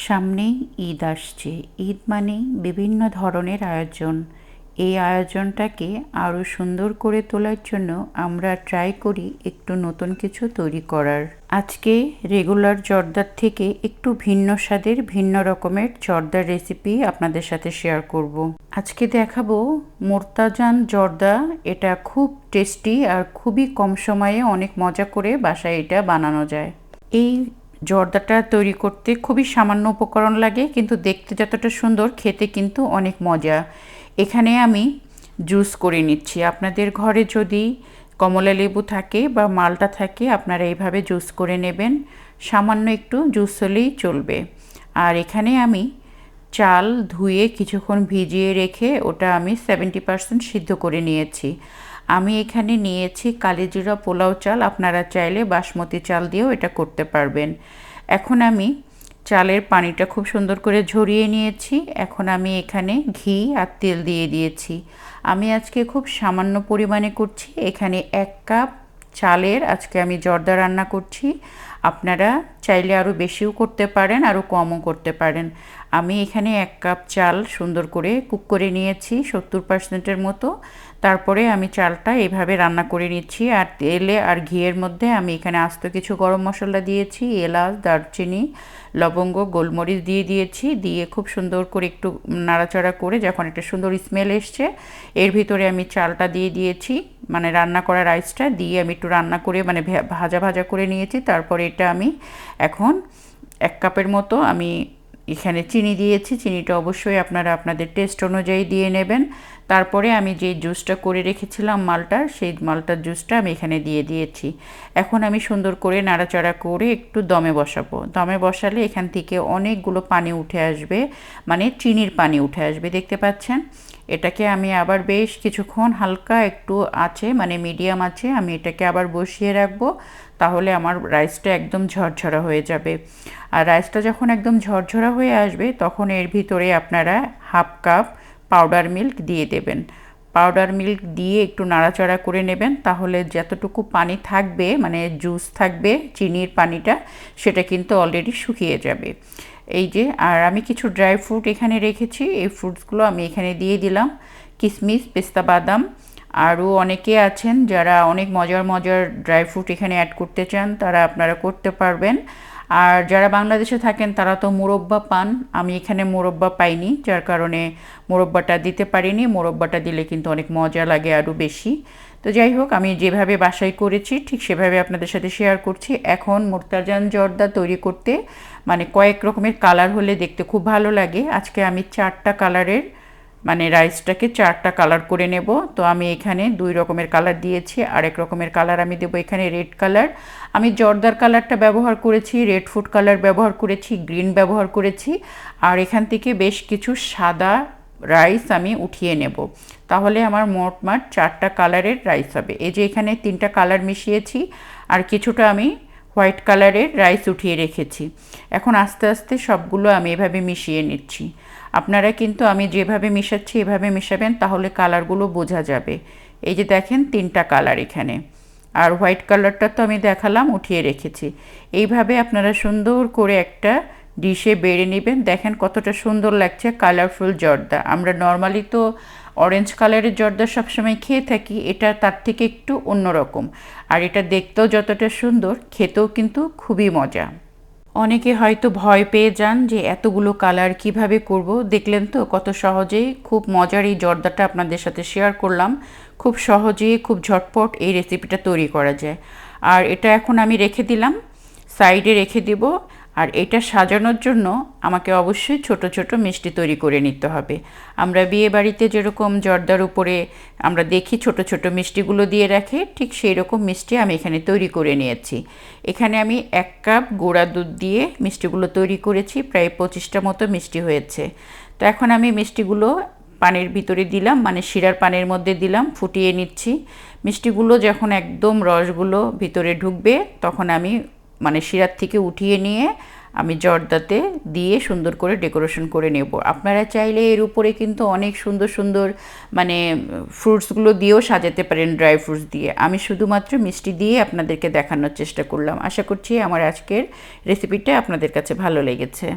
সামনেই ঈদ আসছে। ঈদ মানেই বিভিন্ন ধরনের আয়োজন। এই আয়োজনটাকে আরও সুন্দর করে তোলার জন্য আমরা ট্রাই করি একটু নতুন কিছু তৈরি করার। আজকে রেগুলার জর্দার থেকে একটু ভিন্ন স্বাদের ভিন্ন রকমের জর্দার রেসিপি আপনাদের সাথে শেয়ার করব। আজকে দেখাবো মোর্তাজান জর্দা। এটা খুব টেস্টি আর খুবই কম সময়ে অনেক মজা করে বাসায় এটা বানানো যায়। এই জর্দাটা তৈরি করতে খুবই সামান্য উপকরণ লাগে, কিন্তু দেখতে যতটা সুন্দর খেতে কিন্তু অনেক মজা। এখানে আমি জুস করে নিচ্ছি। আপনাদের ঘরে যদি কমলা লেবু থাকে বা মালটা থাকে আপনারা এইভাবে জুস করে নেবেন। সামান্য একটু জুস হলেই চলবে। আর এখানে আমি চাল ধুয়ে কিছুক্ষণ ভিজিয়ে রেখে ওটা আমি 70% সিদ্ধ করে নিয়েছি। আমি এখানে নিয়েছি কালিজিরা পোলাও চাল, আপনারা চাইলে বাসমতি চাল দিয়েও এটা করতে পারবেন। এখন আমি চালের পানিটা খুব সুন্দর করে ঝরিয়ে নিয়েছি। এখন আমি এখানে ঘি আর তেল দিয়ে দিয়েছি। আমি আজকে খুব সামান্য পরিমাণে করছি। এখানে 1 কাপ চালের আজকে আমি জর্দা রান্না করছি। আপনারা চাইলে আরও বেশিও করতে পারেন, আরও কমও করতে পারেন। আমি এখানে 1 কাপ চাল সুন্দর করে কুক করে নিয়েছি 70%-এর মতো। তারপরে আমি চালটা এভাবে রান্না করে নিচ্ছি। আর তেলে আর ঘিয়ের মধ্যে আমি এখানে আস্ত কিছু গরম মশলা দিয়েছি, এলাচ, দারচিনি, লবঙ্গ, গোলমরিচ দিয়েছি। দিয়ে খুব সুন্দর করে একটু নাড়াচাড়া করে যখন একটা সুন্দর স্মেল এসছে, এর ভিতরে আমি চালটা দিয়ে দিয়েছি, মানে রান্না করা রাইসটা দিয়ে আমি একটু রান্না করে মানে ভাজা ভাজা করে নিয়েছি। তারপরে এটা আমি এখন 1 কাপের মতো আমি এখানে চিনি দিয়েছি। চিনিটা অবশ্যই আপনারা আপনাদের টেস্ট অনুযায়ী দিয়ে নেবেন। তারপরে আমি যে জুসটা করে রেখেছিলাম মালটার, সেই মালটার জুসটা আমি এখানে দিয়ে দিয়েছি। এখন আমি সুন্দর করে নাড়াচাড়া করে একটু দমে বসাবো। দমে বসালে এখান থেকে অনেকগুলো পানি উঠে আসবে, মানে চিনির পানি উঠে আসবে, দেখতে পাচ্ছেন। এটাকে আমি আবার বেশ কিছুক্ষণ হালকা একটু আছে মানে মিডিয়াম আছে আমি এটাকে আবার বসিয়ে রাখবো। তাহলে আমার রাইসটা একদম ঝরঝরা হয়ে যাবে। আর রাইসটা যখন একদম ঝরঝরা হয়ে আসবে তখন এর ভিতরে আপনারা 1/2 কাপ পাউডার মিল্ক দিয়ে দেবেন। পাউডার মিল্ক দিয়ে একটু নাড়াচাড়া করে নেবেন। তাহলে যতটুকু পানি থাকবে মানে জুস থাকবে চিনির পানিটা, সেটা কিন্তু অলরেডি শুকিয়ে যাবে। এই যে, আর আমি কিছু ড্রাই ফ্রুট এখানে রেখেছি, এই ফ্রুটসগুলো আমি এখানে দিয়ে দিলাম। কিশমিশ, পেস্তা বাদাম। আরও অনেকে আছেন যারা অনেক মজার মজার ড্রাই ফ্রুট এখানে অ্যাড করতে চান, তারা আপনারা করতে পারবেন। আর যারা বাংলাদেশে থাকেন তারা তো মোরব্বা পান, আমি এখানে মোরব্বা পাইনি, যার কারণে মোরব্বাটা দিতে পারিনি। মোরব্বাটা দিলে কিন্তু অনেক মজা লাগে আরও বেশি। তো যাই হোক, আমি যেভাবে বাসায় করেছি ঠিক সেভাবে আপনাদের সাথে শেয়ার করছি। এখন মোর্তাজান জর্দা তৈরি করতে মানে কয়েক রকমের কালার হলে দেখতে খুব ভালো লাগে। আজকে আমি 4টা কালারের মানে রাইসটাকে 4টা কালার করে নেব। তো আমি এখানে 2 রকমের কালার দিয়েছি, আরেক রকমের কালার আমি দেবো এখানে রেড কালার। আমি জর্দার কালারটা ব্যবহার করেছি, রেড ফুড কালার ব্যবহার করেছি, গ্রিন ব্যবহার করেছি। আর এখান থেকে বেশ কিছু সাদা রাইস আমি উঠিয়ে নেব। তাহলে আমার মোটমাট 4টা কালারের রাইস হবে। এই যে এখানে 3টা কালার মিশিয়েছি আর কিছুটা আমি হোয়াইট কালারের রাইস উঠিয়ে রেখেছি। এখন আস্তে আস্তে সবগুলো আমি এভাবে মিশিয়ে নিচ্ছি। আপনারা কিন্তু আমি যেভাবে মিশাচ্ছি এভাবে মিশাবেন, তাহলে কালারগুলো বোঝা যাবে। এই যে দেখেন 3টা কালার এখানে, আর হোয়াইট কালারটা তো আমি দেখালাম উঠিয়ে রেখেছি। এইভাবে আপনারা সুন্দর করে একটা ডিশে বেড়ে নেবেন। দেখেন কতটা সুন্দর লাগছে কালারফুল জর্দা। আমরা নর্মালি তো অরেঞ্জ কালারের জর্দা সবসময় খেয়ে থাকি, এটা তার থেকে একটু অন্যরকম। আর এটা দেখতেও যতটা সুন্দর, খেতেও কিন্তু খুবই মজা। অনেকে হয়তো ভয় পেয়ে যান যে এতগুলো কালার কিভাবে করব। দেখলেন তো কত সহজেই খুব মজার এই জর্দাটা আপনাদের সাথে শেয়ার করলাম। খুব সহজেই খুব ঝটপট এই রেসিপিটা তৈরি করা যায়। আর এটা এখন আমি রেখে দিলাম, সাইডে রেখে দিব। আর এটা সাজানোর জন্য আমাকে অবশ্যই ছোট ছোট মিষ্টি তৈরি করে নিতে হবে। আমরা বিয়ে বাড়িতে যেরকম জর্দার উপরে আমরা দেখি ছোট ছোট মিষ্টিগুলো দিয়ে রাখে, ঠিক সেই রকম মিষ্টি আমি এখানে তৈরি করে নিয়েছি। এখানে আমি 1 কাপ গুঁড়া দুধ দিয়ে মিষ্টিগুলো তৈরি করেছি, প্রায় 25টা মতো মিষ্টি হয়েছে। তো এখন আমি মিষ্টিগুলো পানির ভিতরে দিলাম, মানে শিরার পানির মধ্যে দিলাম, ফুটিয়ে নিচ্ছি। মিষ্টিগুলো যখন একদম রসগুলো ভিতরে ঢুকবে তখন আমি মানে শিরার থেকে উঠিয়ে নিয়ে আমি জর্দাতে দিয়ে সুন্দর করে ডেকোরেশন করে নেব। আপনারা চাইলে এর উপরে কিন্তু অনেক সুন্দর সুন্দর মানে ফ্রুটসগুলো দিয়েও সাজাতে পারেন, ড্রাই ফ্রুটস দিয়ে। আমি শুধুমাত্র মিষ্টি দিয়ে আপনাদেরকে দেখানোর চেষ্টা করলাম। আশা করছি আমার আজকের রেসিপিটা আপনাদের কাছে ভালো লেগেছে।